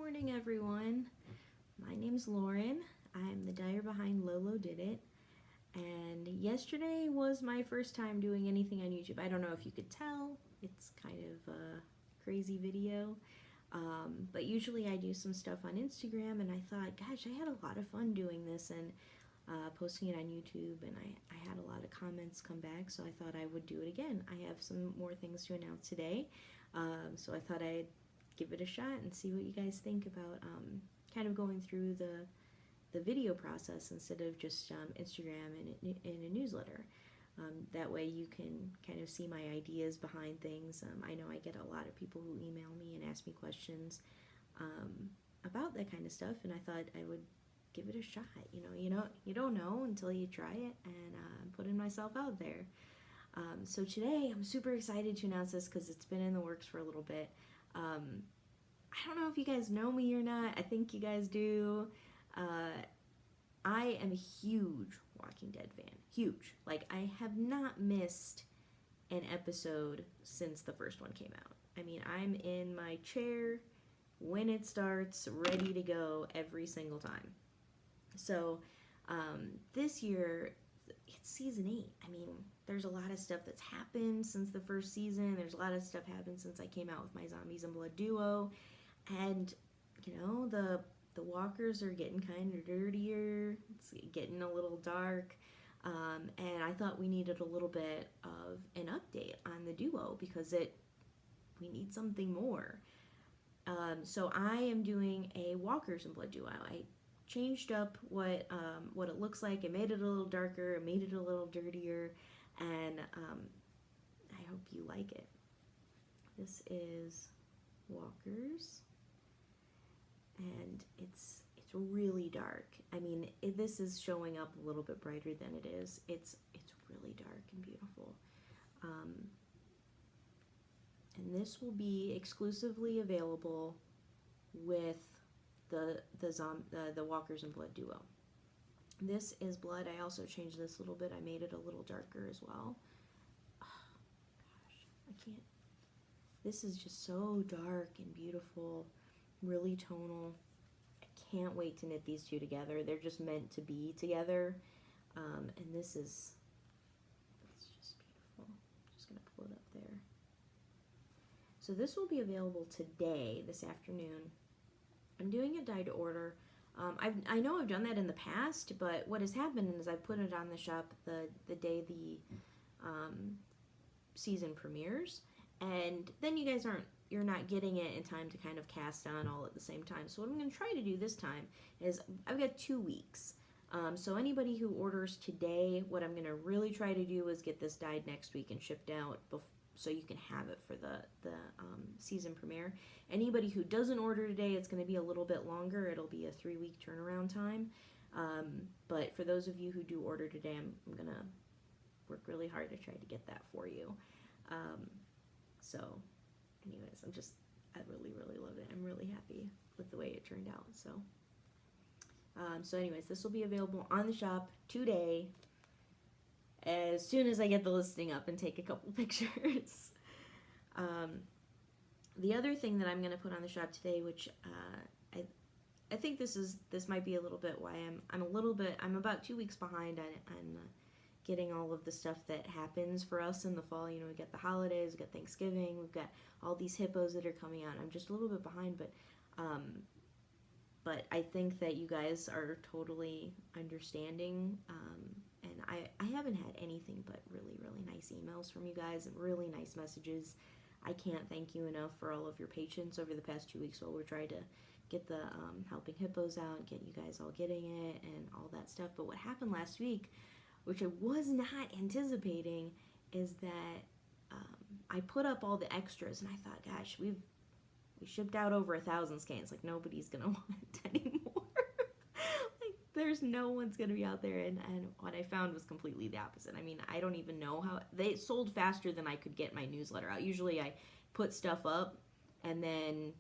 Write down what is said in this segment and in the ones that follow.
morning, everyone. My name's Lauren. I'm the dyer behind lolodidit, and yesterday was my first time doing anything on YouTube. I don't know if you could tell. It's kind of a crazy video, but usually I do some stuff on Instagram, and I thought, gosh, I had a lot of fun doing this and posting it on YouTube, and I had a lot of comments come back, so I thought I would do it again. I have some more things to announce today, so I thought I'd give it a shot and see what you guys think about kind of going through the video process instead of just Instagram and in a newsletter. That way you can kind of see my ideas behind things. I know I get a lot of people who email me and ask me questions about that kind of stuff, and I thought I would give it a shot. You don't know until you try it, and I'm putting myself out there. So today I'm super excited to announce this because it's been in the works for a little bit. I don't know if you guys know me or not. I think you guys do. I am a huge Walking Dead fan. Huge. Like, I have not missed an episode since the first one came out. I mean, I'm in my chair when it starts, ready to go every single time. So, this year, it's season 8. I mean, there's a lot of stuff that's happened since the first season. There's a lot of stuff happened since I came out with my Zombies and Blood duo. And, the walkers are getting kind of dirtier. It's getting a little dark. And I thought we needed a little bit of an update on the duo because we need something more. So I am doing a Walkers and Blood duo. I changed up what it looks like. I made it a little darker. I made it a little dirtier. And I hope you like it. This is Walkers. And it's really dark. I mean, this is showing up a little bit brighter than it is. It's really dark and beautiful. And this will be exclusively available with the Walkers and Blood duo. This is Blood. I also changed this a little bit. I made it a little darker as well. Oh, gosh, I can't. This is just so dark and beautiful. Really tonal. I can't wait to knit these two together. They're just meant to be together. And it's just beautiful. I'm just going to pull it up there. So this will be available today, this afternoon. I'm doing it dye to order. I know I've done that in the past, but what has happened is I've put it on the shop the day the season premieres, and then you're not getting it in time to kind of cast on all at the same time. So what I'm going to try to do this time is I've got 2 weeks. So anybody who orders today, what I'm going to really try to do is get this dyed next week and shipped out so you can have it for the season premiere. Anybody who doesn't order today, it's going to be a little bit longer. It'll be a 3-week turnaround time. But for those of you who do order today, I'm going to work really hard to try to get that for you. So anyways, I really, really love it. I'm really happy with the way it turned out. So anyways, this will be available on the shop today as soon as I get the listing up and take a couple pictures. The other thing that I'm going to put on the shop today, which I think this might be a little bit why I'm about 2 weeks behind on getting all of the stuff that happens for us in the fall. We got the holidays, we've got Thanksgiving, we've got all these hippos that are coming out. I'm just a little bit behind, but I think that you guys are totally understanding, and I haven't had anything but really, really nice emails from you guys and really nice messages. I can't thank you enough for all of your patience over the past 2 weeks while we're trying to get the Helping Hippos out, get you guys all getting it and all that stuff. But what happened last week, which I was not anticipating, is that I put up all the extras, and I thought, gosh, we shipped out over 1,000 scans. Like, nobody's gonna want it anymore. Like, there's no one's gonna be out there, and what I found was completely the opposite. I mean, I don't even know how they sold faster than I could get my newsletter out. Usually I put stuff up and then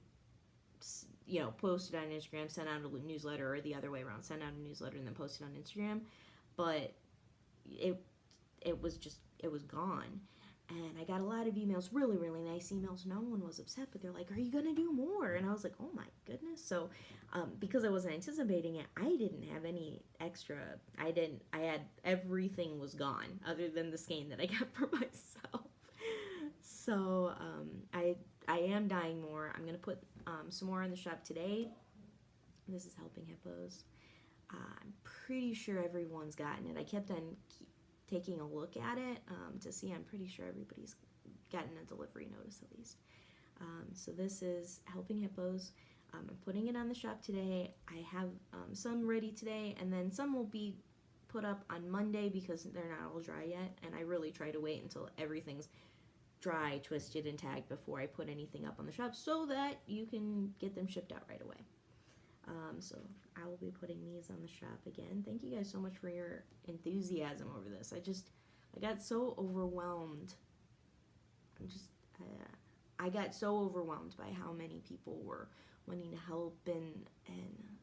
post it on Instagram, send out a newsletter, or the other way around, send out a newsletter and then post it on Instagram. But it was gone. And I got a lot of emails, really, really nice emails. No one was upset, but they're like, "Are you gonna do more?" And I was like, "Oh my goodness!" So, because I wasn't anticipating it, I didn't have any extra. I didn't. I had everything was gone other than the skein that I got for myself. So, I am dying more. I'm gonna put some more in the shop today. This is helping hippos. I'm pretty sure everyone's gotten it. I kept on taking a look at it to see. I'm pretty sure everybody's gotten a delivery notice at least. So this is helping hippos. I'm putting it on the shop today. I have some ready today, and then some will be put up on Monday because they're not all dry yet, and I really try to wait until everything's dry, twisted, and tagged before I put anything up on the shop so that you can get them shipped out right away. So I will be putting these on the shop again. Thank you guys so much for your enthusiasm over this. I got so overwhelmed. I got so overwhelmed by how many people were wanting to help and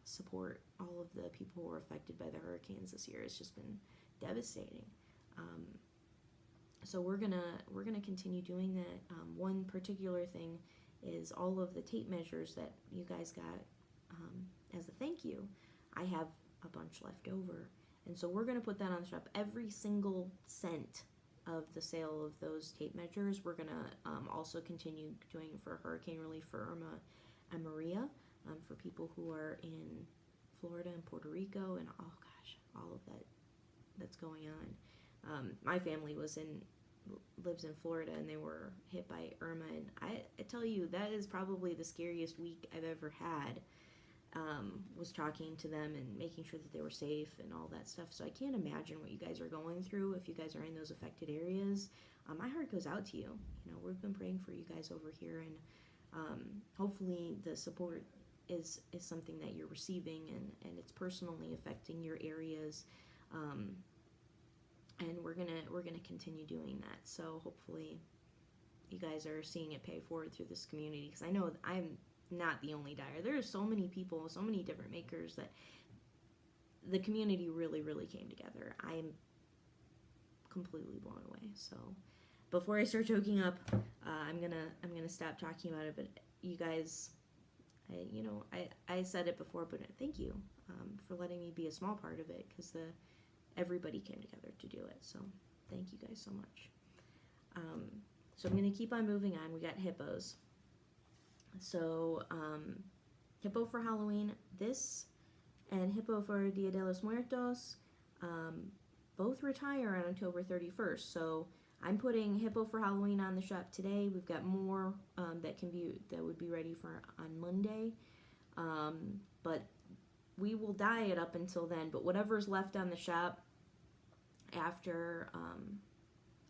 support all of the people who were affected by the hurricanes this year. It's just been devastating. So we're gonna continue doing that. One particular thing is all of the tape measures that you guys got as a thank you. I have a bunch left over, and so we're gonna put that on the shop. Every single cent of the sale of those tape measures, we're gonna also continue doing for hurricane relief for Irma and Maria, for people who are in Florida and Puerto Rico, and oh gosh, all of that's going on. My family lives in Florida, and they were hit by Irma, and I tell you, that is probably the scariest week I've ever had. Was talking to them and making sure that they were safe and all that stuff. So I can't imagine what you guys are going through if you guys are in those affected areas. My heart goes out to you. You know, we've been praying for you guys over here, and hopefully the support is something that you're receiving, and it's personally affecting your areas. And we're gonna continue doing that. So hopefully you guys are seeing it pay forward through this community, because I know I'm not the only dyer. There are so many people, so many different makers, that the community really, really came together. I am completely blown away. So before I start choking up, I'm gonna stop talking about it. But you guys, I said it before, but thank you for letting me be a small part of it, because everybody came together to do it. So thank you guys so much. So I'm gonna keep on moving on. We got hippos. So, hippo for Halloween, this, and hippo for Dia de los Muertos, both retire on October 31st. So I'm putting hippo for Halloween on the shop today. We've got more that would be ready for on Monday. But we will dye it up until then. But whatever's left on the shop after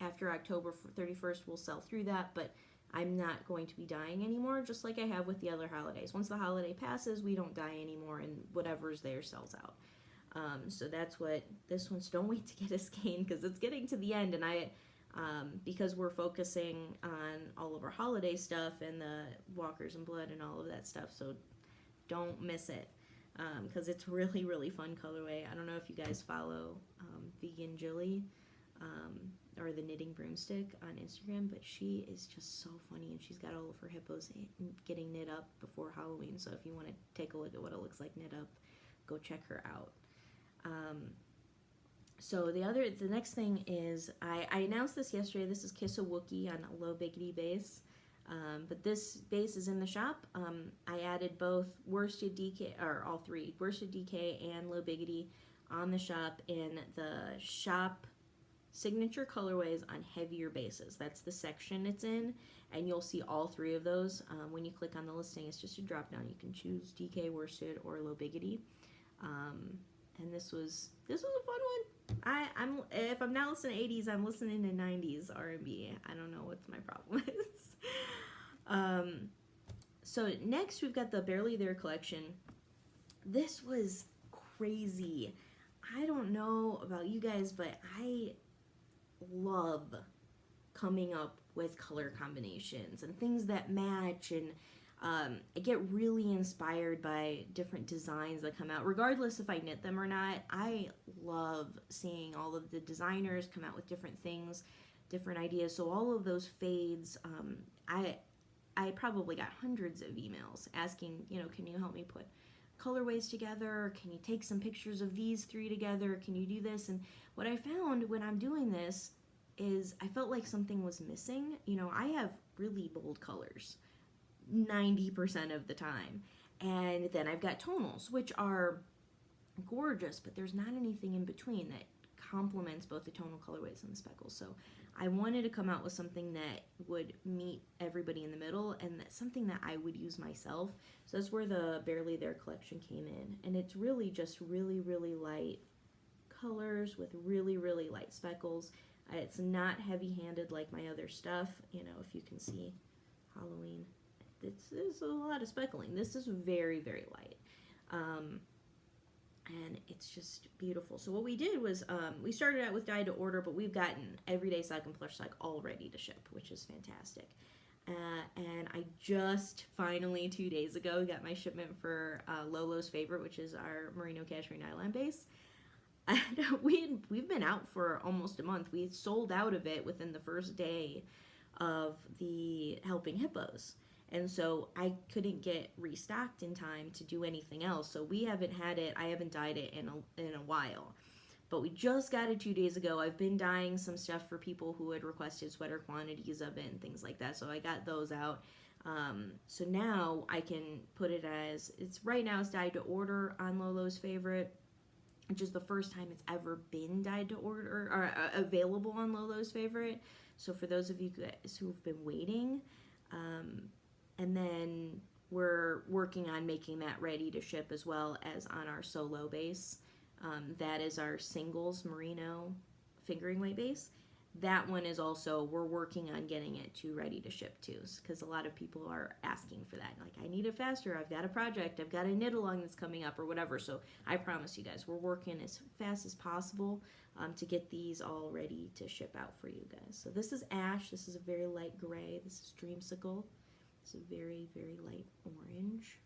October 31st, we'll sell through that. But I'm not going to be dyeing anymore, just like I have with the other holidays. Once the holiday passes, we don't dye anymore, and whatever's there sells out. So that's what this one's. Don't wait to get a skein, because it's getting to the end, and because we're focusing on all of our holiday stuff and the Walkers and Blood and all of that stuff, so don't miss it, because it's really, really fun colorway. I don't know if you guys follow Vegan Jilly, or the Knitting Broomstick on Instagram, but she is just so funny, and she's got all of her hippos getting knit up before Halloween. So if you want to take a look at what it looks like knit up, go check her out. So the next thing is, I announced this yesterday. This is Kiss a Wookie on a low biggity base, but this base is in the shop. I added both worsted DK, or all three, worsted DK and low biggity on the shop in the shop signature colorways on heavier bases. That's the section it's in, and you'll see all three of those. When you click on the listing, it's just a drop down. You can choose DK, worsted, or low biggity. And this was a fun one. I'm if I'm not listening to 80s, I'm listening to 90s R&B. I don't know what my problem is. So next we've got the Barely There collection. This was crazy. I don't know about you guys, but I love coming up with color combinations and things that match, and I get really inspired by different designs that come out, regardless if I knit them or not. I love seeing all of the designers come out with different things different ideas. So all of those fades, I probably got hundreds of emails asking, can you help me put colorways together? Can you take some pictures of these three together? Can you do this? And what I found when I'm doing this is I felt like something was missing. I have really bold colors 90% of the time. And then I've got tonals, which are gorgeous, but there's not anything in between that complements both the tonal colorways and the speckles. So I wanted to come out with something that would meet everybody in the middle, and that's something that I would use myself. So that's where the Barely There collection came in. And it's really just really, really light colors with really, really light speckles. It's not heavy-handed like my other stuff. If you can see Halloween, this is a lot of speckling. This is very, very light. And it's just beautiful. So what we did was we started out with dyed to order, but we've gotten everyday sock and plush sock all ready to ship, which is fantastic. And I just finally 2 days ago got my shipment for Lolo's favorite, which is our merino cashmere nylon base. And we've been out for almost a month. We sold out of it within the first day of the Helping Hippos. And so I couldn't get restocked in time to do anything else. So we haven't had it. I haven't dyed it in a while. But we just got it 2 days ago. I've been dyeing some stuff for people who had requested sweater quantities of it and things like that. So I got those out. So now I can put it as, right now it's dyed to order on Lolo's favorite, which is the first time it's ever been dyed to order or available on Lolo's favorite. So for those of you guys who've been waiting, and then we're working on making that ready to ship as well as on our solo base. That is our singles merino fingering weight base. That one is also, we're working on getting it to ready to ship too, because a lot of people are asking for that. Like, I need it faster. I've got a project. I've got a knit along that's coming up or whatever. So I promise you guys, we're working as fast as possible to get these all ready to ship out for you guys. So this is ash. This is a very light gray. This is dreamsicle. It's a very, very light orange.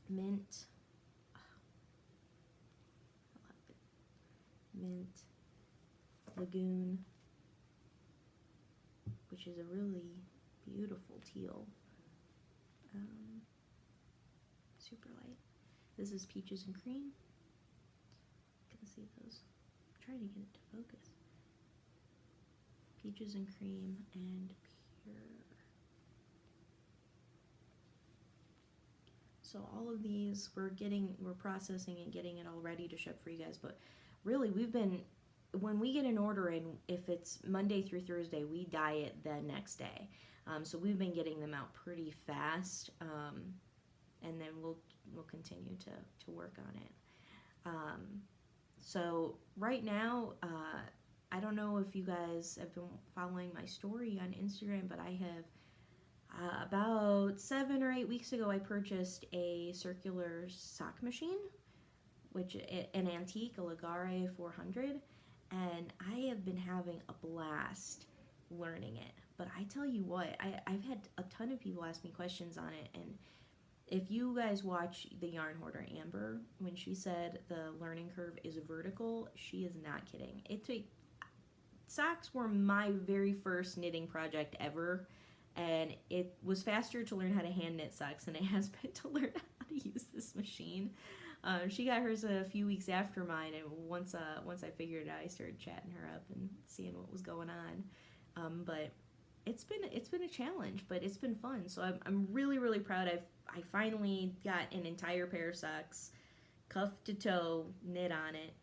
Mint. I love it. Mint. Lagoon, which is a really beautiful teal. Super light. This is peaches and cream. You can see those. I'm trying to get it to focus. Peaches and cream and pure. So all of these we're processing and getting it all ready to ship for you guys. But really, when we get an order in, if it's Monday through Thursday, we dye it the next day. So we've been getting them out pretty fast, and then we'll continue to work on it. So right now, I don't know if you guys have been following my story on Instagram, but I have about 7 or 8 weeks ago, I purchased a circular sock machine, which an antique, a Ligare 400. And I have been having a blast learning it. But I tell you what, I've had a ton of people ask me questions on it. And if you guys watch the Yarn Hoarder Amber, when she said the learning curve is vertical, she is not kidding. Socks were my very first knitting project ever. And it was faster to learn how to hand knit socks than it has been to learn how to use this machine. She got hers a few weeks after mine, and once I figured it out, I started chatting her up and seeing what was going on. But it's been a challenge, but it's been fun. So I'm really, really proud. I finally got an entire pair of socks, cuff to toe, knit on it.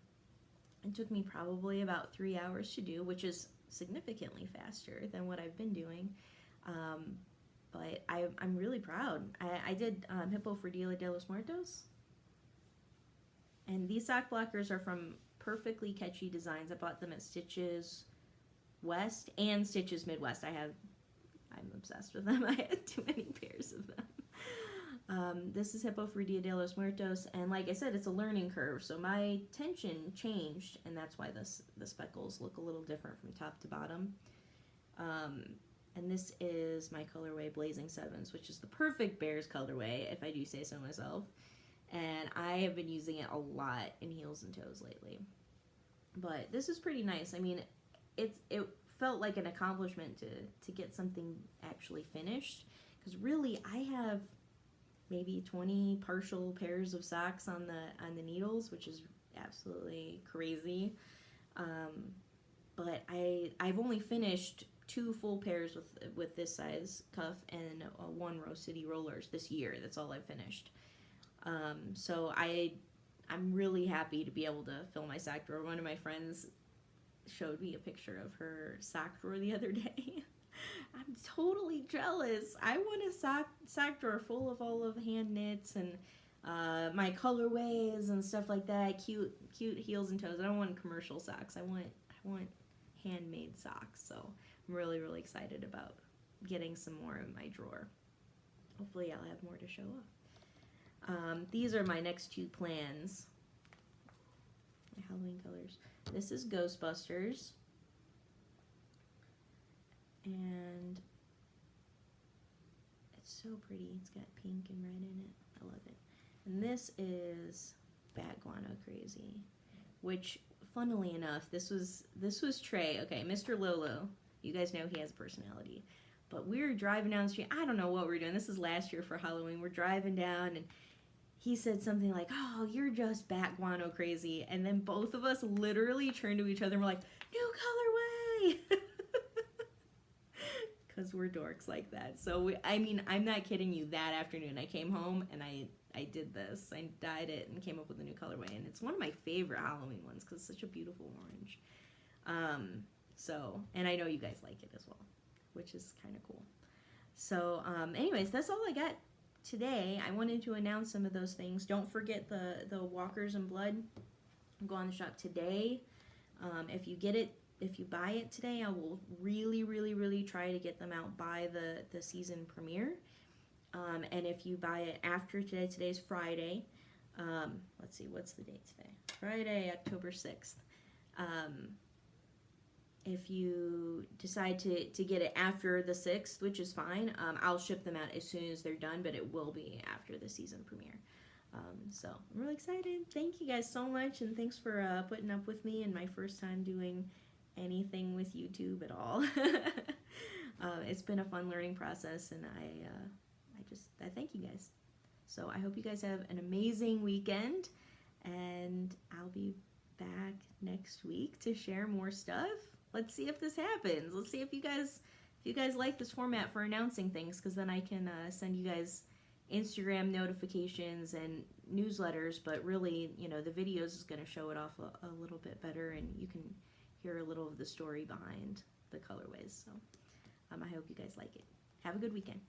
It took me probably about 3 hours to do, which is significantly faster than what I've been doing. But I'm really proud. I did Hippo for Dia de los Muertos. And these sock blockers are from Perfectly Catchy Designs. I bought them at Stitches West and Stitches Midwest. I'm obsessed with them. I had too many pairs of them. This is Hippo for Dia de los Muertos. And like I said, it's a learning curve. So my tension changed, and that's why the speckles look a little different from top to bottom. And this is my colorway Blazing Sevens, which is the perfect bears colorway, if I do say so myself. And I have been using it a lot in heels and toes lately. But this is pretty nice. I mean, it felt like an accomplishment to get something actually finished, because really I have maybe 20 partial pairs of socks on the needles, which is absolutely crazy. But I've only finished 2 full pairs with this size cuff and 1 Rose City rollers this year. That's all I've finished. So I'm really happy to be able to fill my sock drawer. One of my friends showed me a picture of her sock drawer the other day. I'm totally jealous. I want a sock drawer full of all of hand knits and my colorways and stuff like that. Cute heels and toes. I don't want commercial socks. I want handmade socks. So I'm really, really excited about getting some more in my drawer. Hopefully I'll have more to show off. These are my next 2 plans. My Halloween colors. This is Ghostbusters. And it's so pretty. It's got pink and red in it. I love it. And this is Bat Guano Crazy, which, funnily enough, this was Trey. Okay, Mr. Lolo. You guys know he has a personality. But we were driving down the street. I don't know what we were doing. This is last year for Halloween. We're driving down, and he said something like, "Oh, you're just Bat Guano Crazy." And then both of us literally turned to each other and were like, "New colorway!" Because we're dorks like that. So, I'm not kidding you. That afternoon, I came home and I did this. I dyed it and came up with a new colorway. And it's one of my favorite Halloween ones because it's such a beautiful orange. And I know you guys like it as well, which is kind of cool. So, anyways, that's all I got today. I wanted to announce some of those things. Don't forget the Walkers in Blood. Go on the shop today. If you buy it today, I will really, really, really try to get them out by the season premiere. And if you buy it after today, today's Friday. Let's see, what's the date today? Friday, October 6th. If you decide to get it after the 6th, which is fine, I'll ship them out as soon as they're done, but it will be after the season premiere. So I'm really excited. Thank you guys so much, and thanks for putting up with me and my first time doing anything with YouTube at all. It's been a fun learning process, and I thank you guys. So I hope you guys have an amazing weekend, and I'll be back next week to share more stuff. Let's see if this happens. Let's see if you guys like this format for announcing things, because then I can send you guys Instagram notifications and newsletters, but really, the videos is going to show it off a little bit better, and you can hear a little of the story behind the colorways. So I hope you guys like it. Have a good weekend.